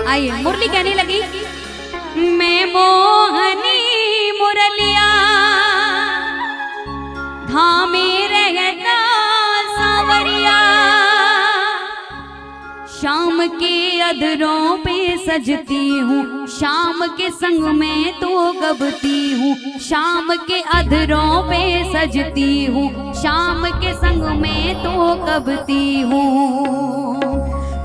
आइए मुरली कहने लगी, मैं मोहनी मुरलिया धामे रहता सांवरिया, शाम के अधरों पे सजती हूँ, शाम के संग में तो गबती हूँ, शाम के अधरों पे सजती हूँ, शाम के संग में तो गबती हूँ।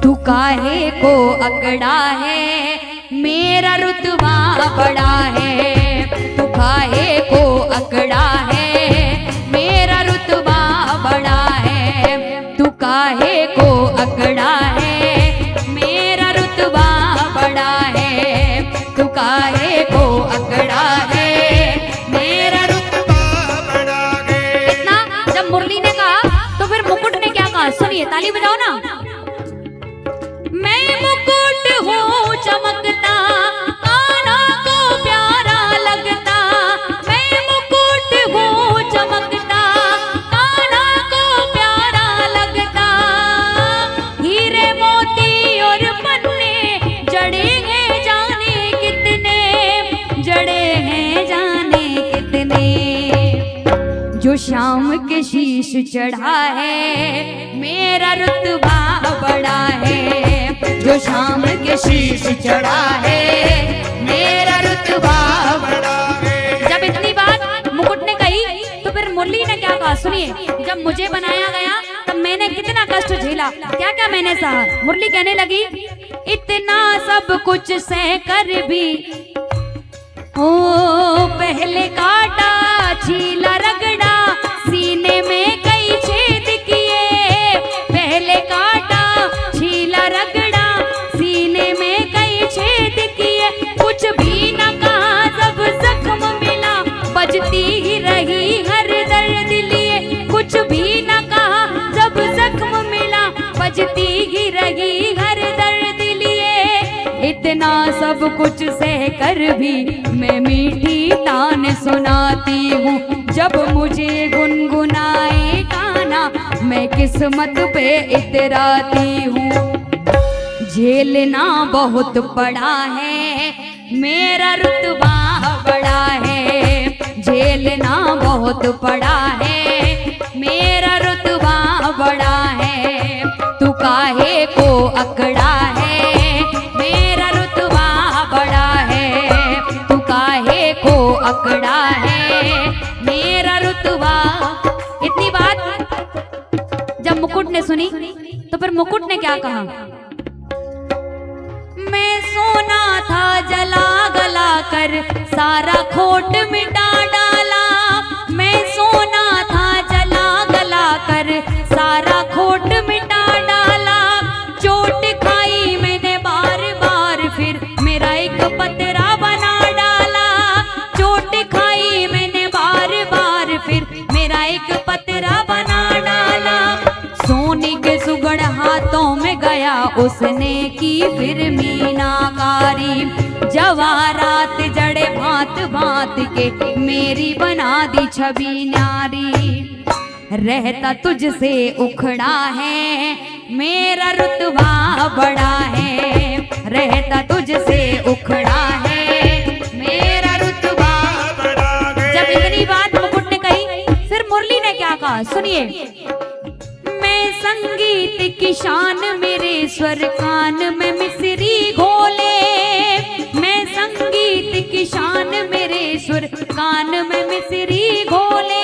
तू काहे को अकड़ा है, मेरा रुतबा बड़ा है। तू काहे को अकड़ा है, मेरा रुतबा बड़ा है। तू काहे को अकड़ा है, मेरा रुतबा बड़ा है। तू काहे को अकड़ा है, मेरा रुतबा बड़ा है। इतना जब मुरली ने कहा तो फिर मुकुट ने क्या कहा, सुनिए, ताली बजाओ ना। मैं मुकुट हूँ चमकता, कान्हा को प्यारा लगता। मैं मुकुट हूँ चमकता, कान्हा को प्यारा लगता। हीरे मोती और पन्ने जड़े हैं जाने कितने, जड़े हैं जाने कितने। जो शाम के शीश चढ़ा है, मेरा रुतबा बड़ा है। जो शाम के शीश चढ़ा है, मेरा रुतबा बड़ा है। जब इतनी बात मुकुट ने कही तो फिर मुरली ने क्या कहा, सुनिए। जब मुझे बनाया गया तब मैंने कितना कष्ट झेला, क्या क्या मैंने सहा। मुरली कहने लगी, इतना सब कुछ सह कर भी ओ पहले काटा छीला रगड़ा, सीने में कई छेद किए। पहले काटा छीला रगड़ा, सीने में कई छेद किए। कुछ भी न कहा, सब जख्म मिला, बजती ही रही हर दर्द लिए। कुछ भी न कहा, सब जख्म मिला, बजती ही रही हर दर्द लिए। इतना सब कुछ सह कर भी मैं मीठी तान सुनाती हूँ। जब मुझे गुनगुनाए गाना, मैं किस्मत पे इतराती हूँ। झेलना बहुत पड़ा है, मेरा रुतबा बड़ा है। झेलना बहुत पड़ा है, मेरा रुतबा बड़ा है। तू काहे को अकड़ा है, मेरा रुतबा बड़ा है। तू काहे को अकड़ा है, मेरा रुतबा। इतनी बात जब मुकुट ने सुनी तो फिर मुकुट ने क्या कहा, मैं सोना था जला गला कर, सारा खोट मिटा डाला। मैं सोना था जला गला कर, सारा खोट मिटा डाला। चोट खाई मैंने बार बार, फिर मेरा एक पतरा बना डाला। चोट खाई मैंने बार बार, फिर मेरा एक पतरा बना डाला। सोने के सुगड़ हाथों में गया, उसने की फिर मीनाकारी। जवाहरात जड़े भांत भांत के, मेरी बना दी छवि नारी। रहता तुझसे उखड़ा है, मेरा रुतबा बड़ा है। रहता तुझसे उखड़ा है, मेरा रुतबा बड़ा है। जब इतनी बात मुकुट ने कही, फिर मुरली ने क्या कहा, सुनिए। मैं संगीत की शान, मेरे स्वर कान में मिसरी घोले। मैं संगीत की शान, मेरे स्वर कान में मिसरी घोले।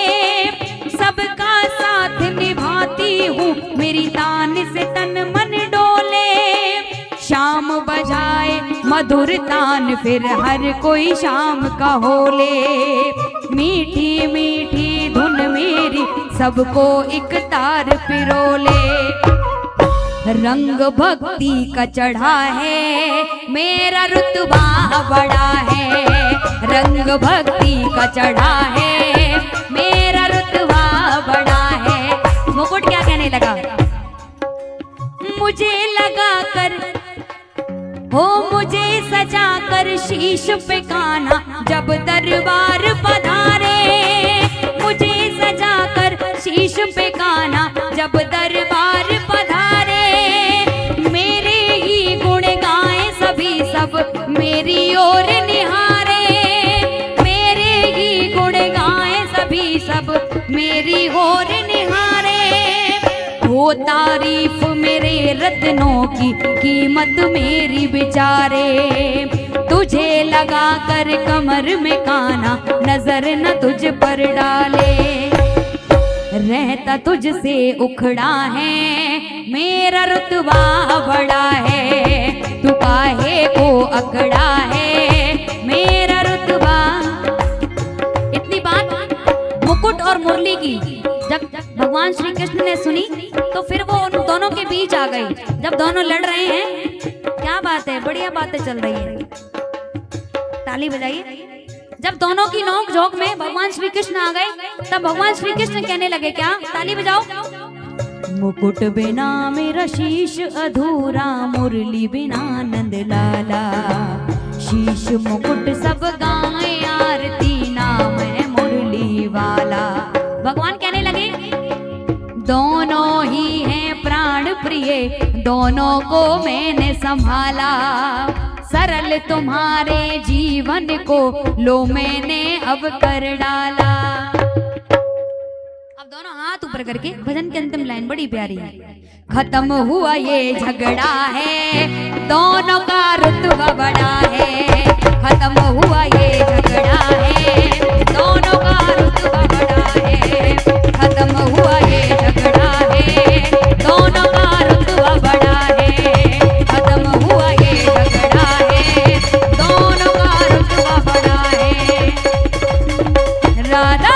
सबका साथ निभाती हूँ, मेरी तान से तन मन डोले। शाम बजाए मधुर तान, फिर हर कोई शाम का होले। मीठी मीठी धुन मेरी, सबको एक तार पिरोले। रंग भक्ति का चढ़ा है, मेरा रुतबा बड़ा है। रंग भक्ति का चढ़ा है, मेरा रुतबा बड़ा है। मुकुट क्या कहने लगा, मुझे लगा कर हो, मुझे सजा कर शीश पे कान्हा, जब दरबार पधारे। मुझे सजा कर शीश पे कान्हा, जब दरबार पधारे। मेरे ही गुण गाए सभी, तारीफ मेरे रत्नों की कीमत मेरी बेचारे। तुझे लगा कर कमर में काना नजर न तुझ पर डाले। रहता तुझसे उखड़ा है मेरा रुतबा बड़ा है। तू काहे को अकड़ा है मेरा रुतबा। इतनी बात मुकुट और मुरली की जब भगवान श्री कृष्ण ने सुनी तो फिर वो उन दोनों के बीच आ गई। जब दोनों लड़ रहे हैं, क्या बात है, बढ़िया बातें चल रही है, ताली बजाइए। जब दोनों की नोक झोंक में भगवान श्री कृष्ण आ गए तब भगवान श्री कृष्ण कहने लगे, क्या, ताली बजाओ। मुकुट बिना मेरा शीश अधूरा, मुरली बिना नंद लाला। शीश मुकुट सब गाए आरती, नाम है मुरली वाला। भगवान कहने लगे, दोनों ही हैं प्राण प्रिय, दोनों को मैंने संभाला। सरल तुम्हारे जीवन को लो मैंने अब कर डाला। अब दोनों हाथ ऊपर करके भजन की अंतिम लाइन बड़ी प्यारी है। खत्म हुआ ये झगड़ा है, दोनों का रुतबा बड़ा है। खत्म हुआ ये झगड़ा है, दोनों का रुतबा बड़ा है। खत्म हुआ ये झगड़ा है, दोनों का रुतबा बड़ा है। खत्म हुआ ये झगड़ा है, दोनों का रुतबा बड़ा है। राधा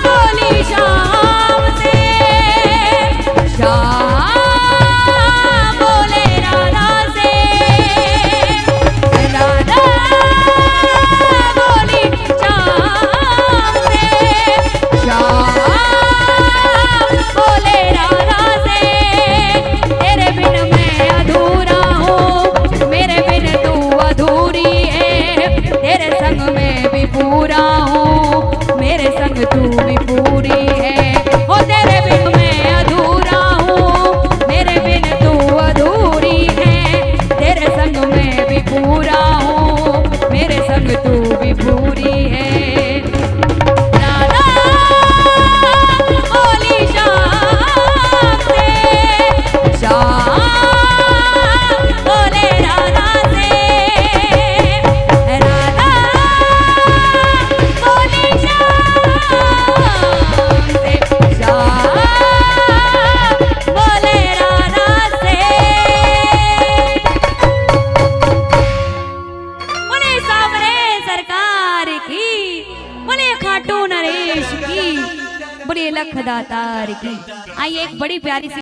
बोली शाम से, शाम बोले राधा से। राधा बोली शाम से, शाम बोले राधा से। तेरे बिन मैं अधूरा हूँ, मेरे बिन तू अधूरी है। तेरे संग मैं भी पूरा हूँ, मेरे संग तू भी पूरी है। ओ तेरे बिन मैं अधूरा हूँ, मेरे बिन तू अधूरी है। तेरे संग मैं भी पूरा हूँ, मेरे संग तू भी पूरी है। राधा बोली शाम से, शाम बोले राधा से। राधा बोली शाम से, शाम बोले राधा से। बोले सामने सरकार की, बोले खाटू नरेश की, बोले लख दातार की। आइए एक बड़ी प्यारी सी